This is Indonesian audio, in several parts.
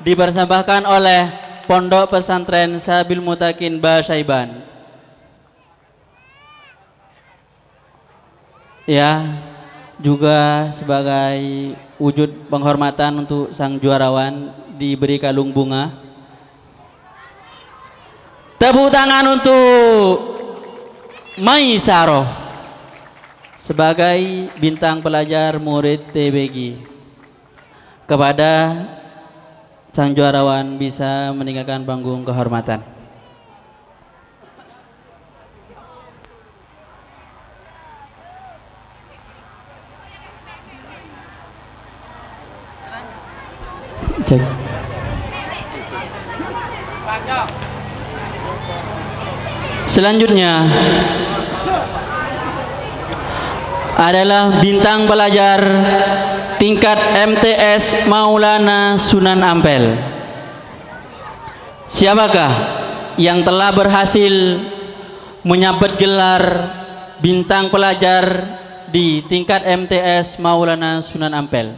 dipersembahkan oleh Pondok Pesantren Sabil Mutakin Basaiban. Ya, juga sebagai wujud penghormatan untuk sang juarawan diberi kalung bunga. Tepuk tangan untuk Maisaroh sebagai bintang pelajar murid TBG. Kepada sang juarawan bisa meninggalkan panggung kehormatan. Cek. Selanjutnya adalah bintang pelajar tingkat MTS Maulana Sunan Ampel. Siapakah yang telah berhasil menyabet gelar bintang pelajar di tingkat MTS Maulana Sunan Ampel?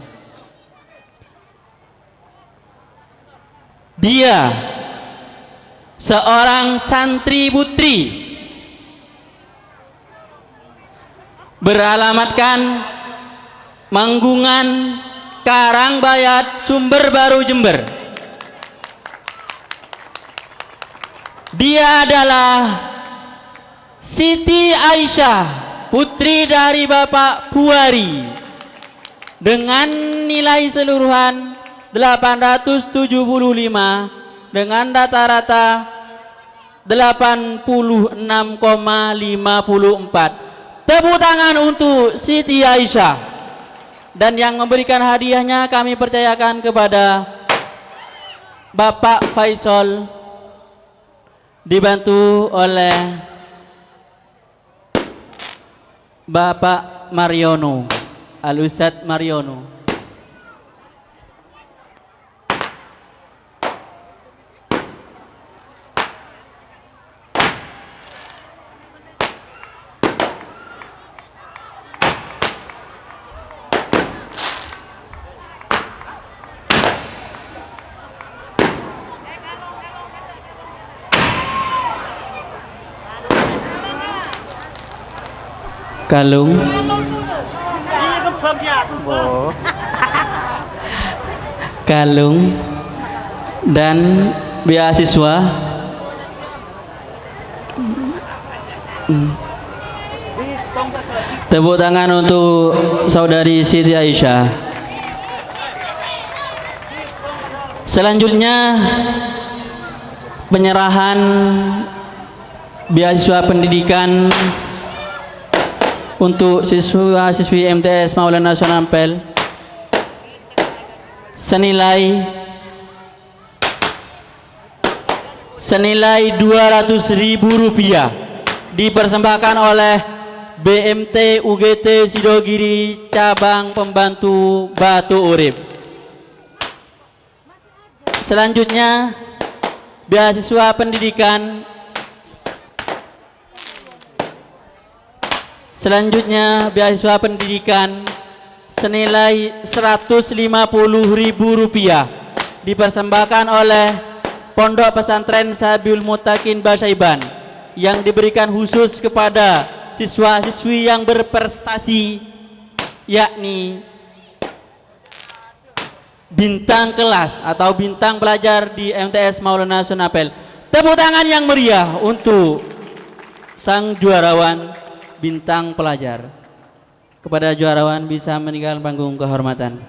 Dia seorang santri putri beralamatkan Manggungan, Karangbayat, Sumber Baru, Jember. Dia adalah Siti Aisyah, putri dari Bapak Buari, dengan nilai seluruhan 875 dengan rata-rata 86,54. Tepuk tangan untuk Siti Aisyah. Dan yang memberikan hadiahnya kami percayakan kepada Bapak Faisal, dibantu oleh Bapak Mariono, Al-Ustadz Mariono. Kalung kalung dan beasiswa tepuk tangan untuk saudari Siti Aisyah. Selanjutnya penyerahan beasiswa pendidikan untuk siswa-siswi MTS Maulana Sunan Ampel senilai 200.000 rupiah dipersembahkan oleh BMT UGT Sidogiri Cabang Pembantu Batu Urip. Selanjutnya beasiswa pendidikan senilai 150.000 rupiah dipersembahkan oleh Pondok Pesantren Sabil Mutakin Basaiban yang diberikan khusus kepada siswa-siswi yang berprestasi, yakni bintang kelas atau bintang pelajar di MTS Maulana Sunan Ampel. Tepuk tangan yang meriah untuk sang juarawan bintang pelajar. Kepada juarawan bisa meninggalkan panggung kehormatan.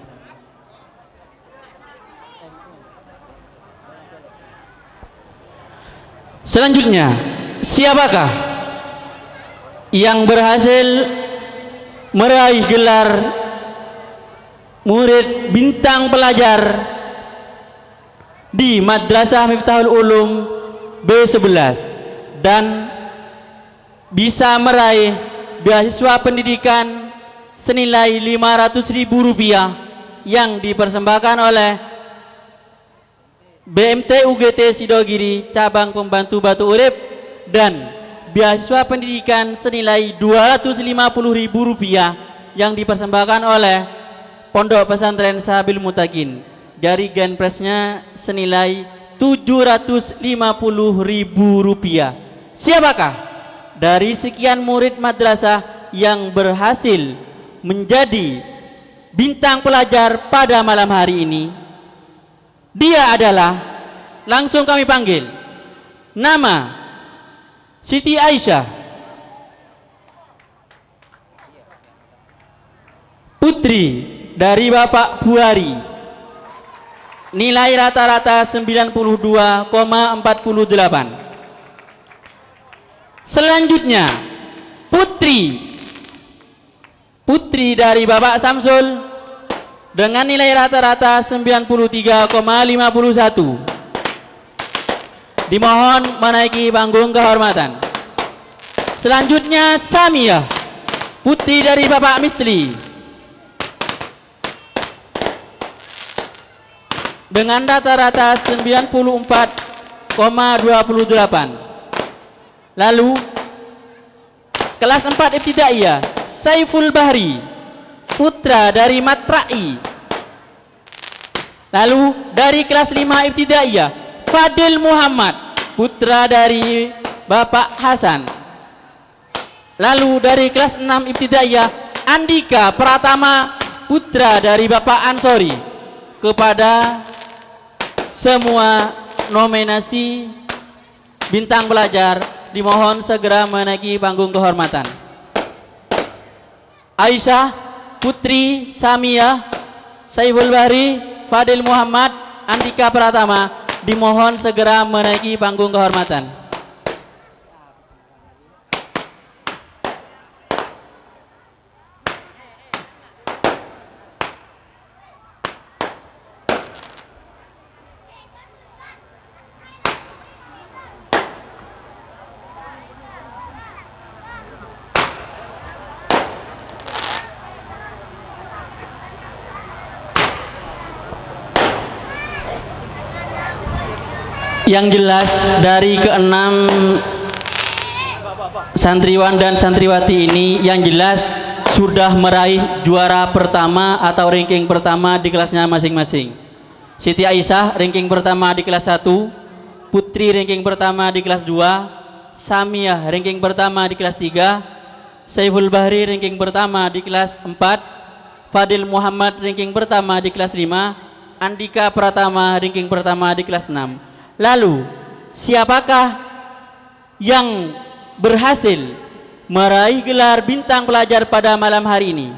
Selanjutnya, siapakah yang berhasil meraih gelar murid bintang pelajar di Madrasah Miftahul Ulum B11 dan bisa meraih beasiswa pendidikan senilai 500.000 rupiah yang dipersembahkan oleh BMT UGT Sidogiri Cabang Pembantu Batu Urip dan beasiswa pendidikan senilai 250.000 rupiah yang dipersembahkan oleh Pondok Pesantren Sabil Mutakin. dari Genpresnya senilai Rp750.000. Siapakah dari sekian murid madrasah yang berhasil menjadi bintang pelajar pada malam hari ini? Dia adalah, langsung kami panggil, nama Siti Aisyah, putri dari Bapak Buhari, nilai rata-rata 92,48. Selanjutnya putri dari Bapak Samsul dengan nilai rata-rata 93,51. Dimohon menaiki panggung kehormatan. Selanjutnya Samiyah, putri dari Bapak Misli, dengan rata-rata 94,28. Lalu kelas 4 Ibtidaiyah Saiful Bahri, putra dari Matrai. Lalu dari kelas 5 Ibtidaiyah Fadil Muhammad, putra dari Bapak Hasan. Lalu dari kelas 6 Ibtidaiyah Andika Pratama, putra dari Bapak Ansori. Kepada semua nominasi bintang pelajar dimohon segera menaiki panggung kehormatan. Aisyah, putri Samiyah, Saiful Bahri, Fadil Muhammad, Andika Pratama dimohon segera menaiki panggung kehormatan. Yang jelas dari keenam santriwan dan santriwati ini yang jelas sudah meraih juara pertama atau ranking pertama di kelasnya masing-masing. Siti Aisyah ranking pertama di kelas 1, Putri ranking pertama di kelas 2, Samiyah ranking pertama di kelas 3, Saiful Bahri ranking pertama di kelas 4, Fadil Muhammad ranking pertama di kelas 5, Andika Pratama ranking pertama di kelas 6. Lalu siapakah yang berhasil meraih gelar bintang pelajar pada malam hari ini?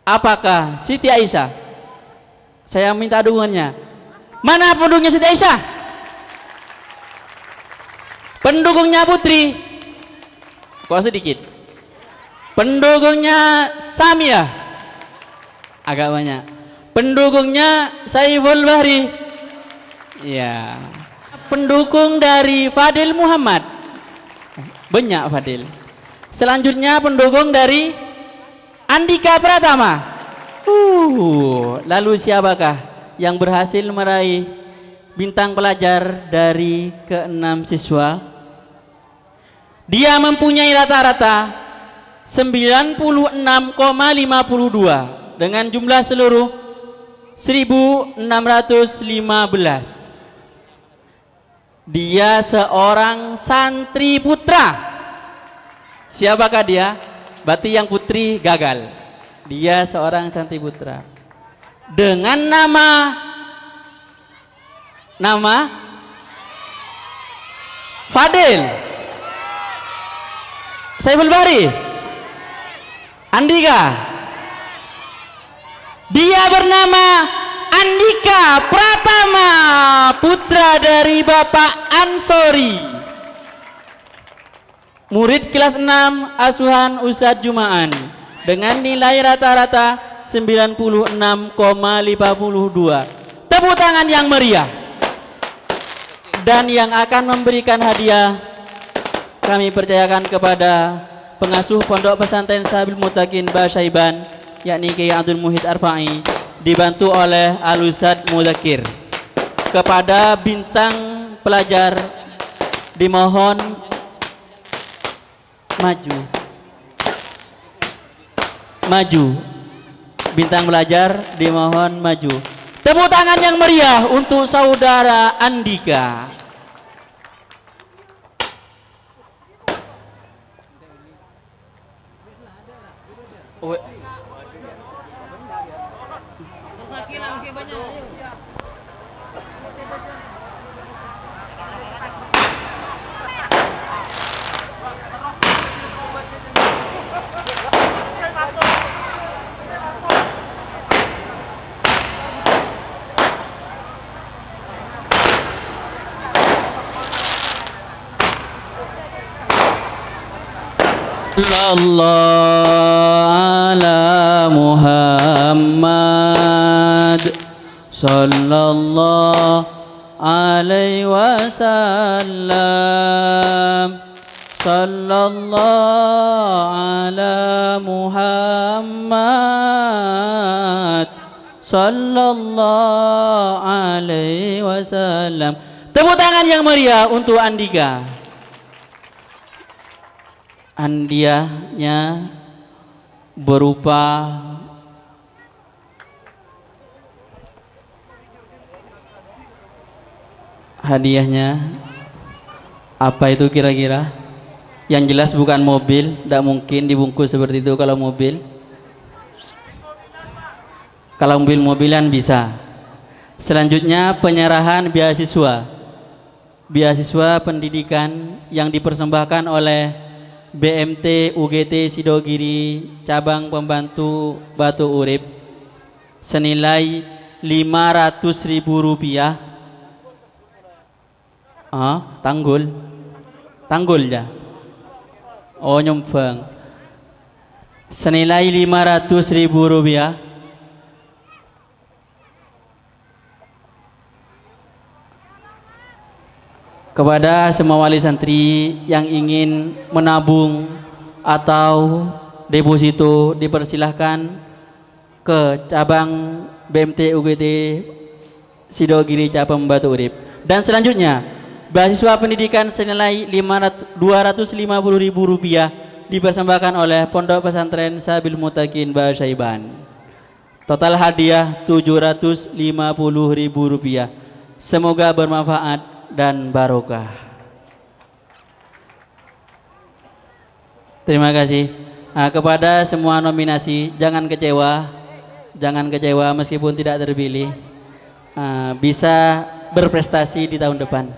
Apakah Siti Aisyah? Saya minta dukungannya. Mana pendukungnya Siti Aisyah? Pendukungnya Putri? Kok sedikit? Pendukungnya Samiyah? Agak banyak. Pendukungnya Saiful Bahri? Ya. Pendukung dari Fadil Muhammad? Banyak Fadil. Selanjutnya pendukung dari Andika Pratama. Lalu siapakah yang berhasil meraih bintang pelajar dari keenam siswa? Dia mempunyai rata-rata 96,52 dengan jumlah seluruh 1615. Dia seorang santri putra. Siapakah dia? Berarti yang putri gagal. Dia seorang santri putra dengan nama Fadil, Saiful Bahri, Andika. Dia bernama Andika Pratama, putra dari Bapak Ansori, murid kelas 6 asuhan Ustadz Jumaan dengan nilai rata-rata 96,52. Tepuk tangan yang meriah. Dan yang akan memberikan hadiah kami percayakan kepada pengasuh Pondok Pesantren Sabil Mutakin Basyaiban, yakni Kiai Abdul Muhid Arfa'i, dibantu oleh Al-Ustadz Mudakir. Kepada bintang pelajar dimohon maju. Bintang pelajar dimohon maju. Tepuk tangan yang meriah untuk saudara Andika. Sallallahu ala Muhammad sallallahu alaihi wasallam sallallahu ala Muhammad sallallahu alaihi wasallam. Tepuk tangan yang meriah untuk Andika. Hadiahnya berupa apa itu kira-kira? Yang jelas bukan mobil, tidak mungkin dibungkus seperti itu kalau mobil. Kalau mobil-mobilan bisa. Selanjutnya penyerahan beasiswa pendidikan yang dipersembahkan oleh BMT UGT Sidogiri Cabang Pembantu Batu Urip senilai Rp500.000. Tanggul ya. Oh, nyumbang senilai Rp500.000 kepada semua wali santri yang ingin menabung atau deposito dipersilahkan ke cabang BMT UGT Sidogiri Cabang Batu Urip. Dan selanjutnya beasiswa pendidikan senilai Rp250.000 dipersembahkan oleh Pondok Pesantren Sabil Mutakin Basyaiban. Total hadiah Rp750.000. Semoga bermanfaat dan barokah. Terima kasih. Kepada semua nominasi, jangan kecewa meskipun tidak terpilih. Bisa berprestasi di tahun depan.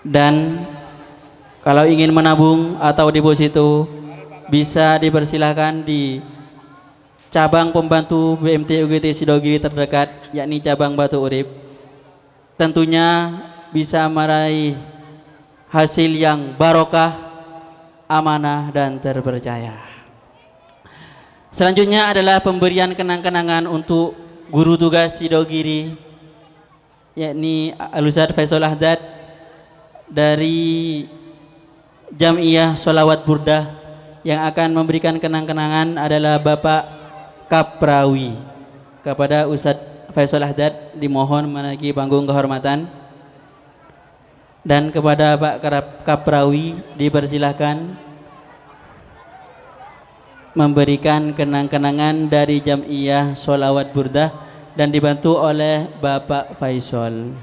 Dan kalau ingin menabung atau deposito bisa dipersilahkan di cabang pembantu BMT UGT Sidogiri terdekat, yakni cabang Batu Urip. Tentunya bisa meraih hasil yang barokah, amanah dan terpercaya. Selanjutnya adalah pemberian kenang-kenangan untuk guru tugas Sidogiri, yakni Al-Ustadz Faisal Ahdad dari Jam'iyah Sholawat Burdah. Yang akan memberikan kenang-kenangan adalah Bapak Kaprawi. Kepada Ustadz Faisal Ahdad dimohon menaiki panggung kehormatan, dan kepada Pak Kaprawi dipersilahkan memberikan kenang-kenangan dari Jam'iyah Sholawat Burdah dan dibantu oleh Bapak Faisal.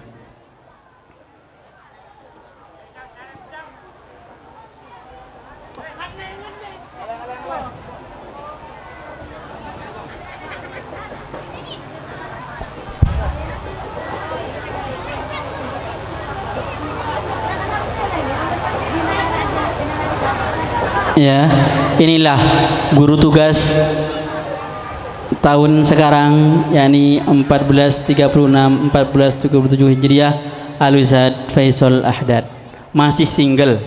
Ya, inilah guru tugas tahun sekarang, yakni 1436 1437 Hijriah, Al-Ustadz Faisal Ahdad. Masih single.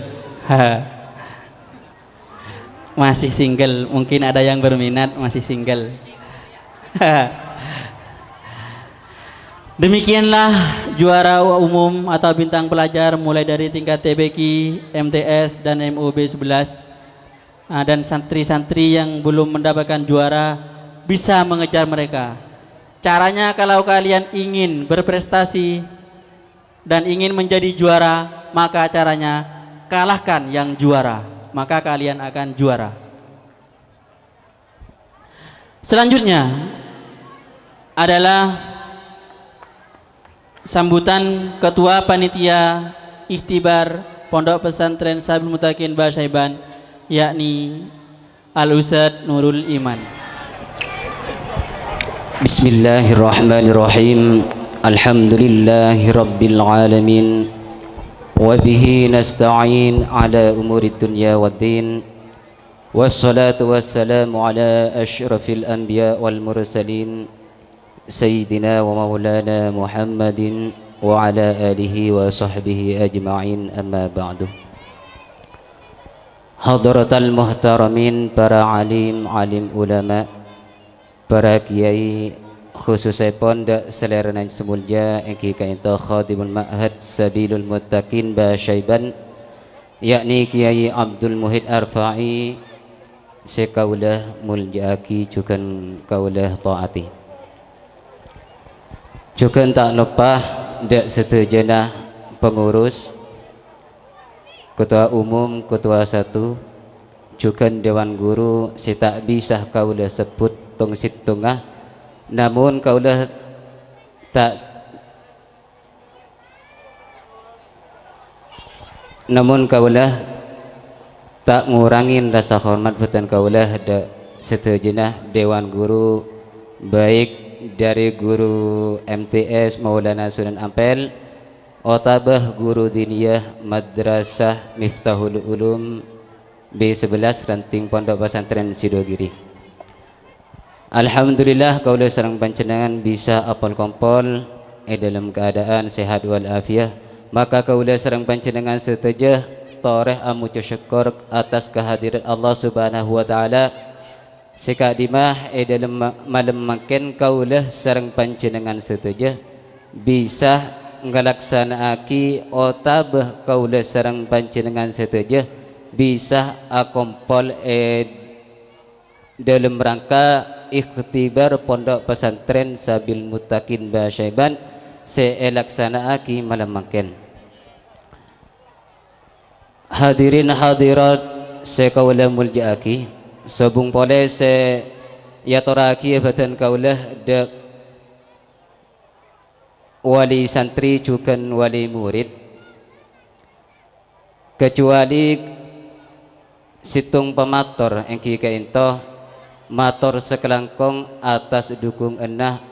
Masih single, mungkin ada yang berminat, masih single. Demikianlah juara umum atau bintang pelajar mulai dari tingkat TBK, MTS dan MUB 11. Dan santri-santri yang belum mendapatkan juara bisa mengejar mereka. Caranya, kalau kalian ingin berprestasi dan ingin menjadi juara, maka caranya kalahkan yang juara, maka kalian akan juara. Selanjutnya adalah sambutan Ketua Panitia Ikhtibar Pondok Pesantren Sabil Mutakin Basyaiban, yakni Al-Ustadz Nurul Iman. Bismillahirrahmanirrahim. Alhamdulillahi rabbil alamin. Wa bihi nasta'in ala umurid dunya waddin. Wassalatu wassalamu ala asyrafil anbiya wal mursalin Sayyidina wa maulana Muhammadin wa ala alihi wa sahbihi ajma'in, amma ba'du. Hadratal muhtaramin, para alim ulama, para kiai, khususnya pondok seleranan semulja engki kainta khadimul ma'had Sabilul Muttaqin Basyaiban, yakni Kiai Abdul Muhid Arfa'i, sekaulah muljaki jukan kaulah taati. Jukan tak lupa dak setujenah pengurus, ketua umum, ketua satu, jukan dewan guru, si tak bisa kaulah sebut tong situngah, namun kaulah tak ngurangin rasa hormat buatan kaulah ada setujenah dewan guru, baik dari guru MTS Maulana Sunan Ampel, otabah guru diniyah Madrasah Miftahul Ulum B11 Ranting Pondok Pesantren Sidogiri. Alhamdulillah kaulah sareng panjenengan bisa apal kompol dalam keadaan sehat wal afiah, maka kaulah sareng panjenengan setuju toreh amucu syukur atas kehadiran Allah Subhanahu wa taala. Sekadimah dalam malam makin kaulah sareng panjenengan setuju bisa ngalaksanaaki otabah kaulah sareng panjenengan setuju bisa akompol dalam rangka ikhtibar Pondok Pesantren Sabil Mutakin Basyaiban seelaksanaaki malam makin. Hadirin hadirat sekaulah muljaaki, sebung pole se yatoraki batan kaulah de wali santri jukan wali murid, kecuali situng pemator engki kainto mator sekelangkong atas dukung enah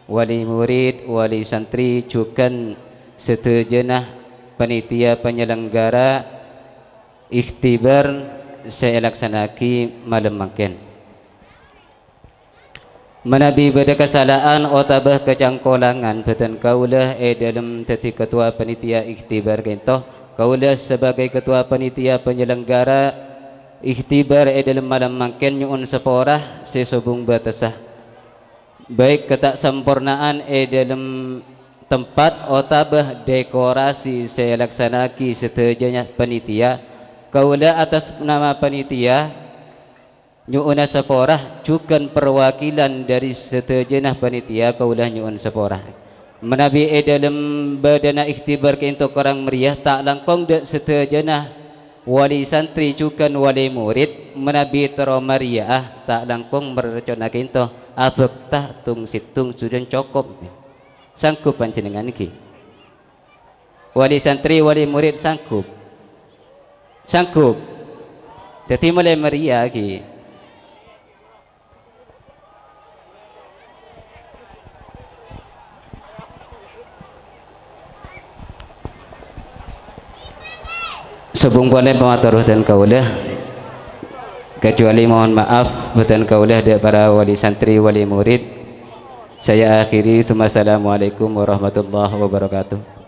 wali murid, wali santri jukan setujenah panitia penyelenggara ikhtibar seelaksanaki malam makin. Menabi pada kesalahan otabah kecangkolangan batan kaulah dalam teti ketua panitia ikhtibar kento, kaulah sebagai ketua panitia penyelenggara ikhtibar dalam malam makin nyuun seporah sesobung batasah, baik ketak sempurnaan dalam tempat otabah dekorasi seelaksanaki setujanya panitia, kaulah atas nama panitia nyuun seporah jukan perwakilan dari setujenah panitia, kaulah nyuun seporah menabi dalam badana ikhtibar kento korang meriah tak langkong dek setujenah wali santri jukan wali murid menabi tero meriah tak langkong merecona kento abek tak tung situng sudah cukup sanggup panjenengan iki wali santri wali murid sanggup jadi mulai meriah ki. Sebung boleh pematur dan kaulah, kecuali mohon maaf buatan kaulah dari para wali santri wali murid. Saya akhiri. Assalamualaikum warahmatullahi wabarakatuh.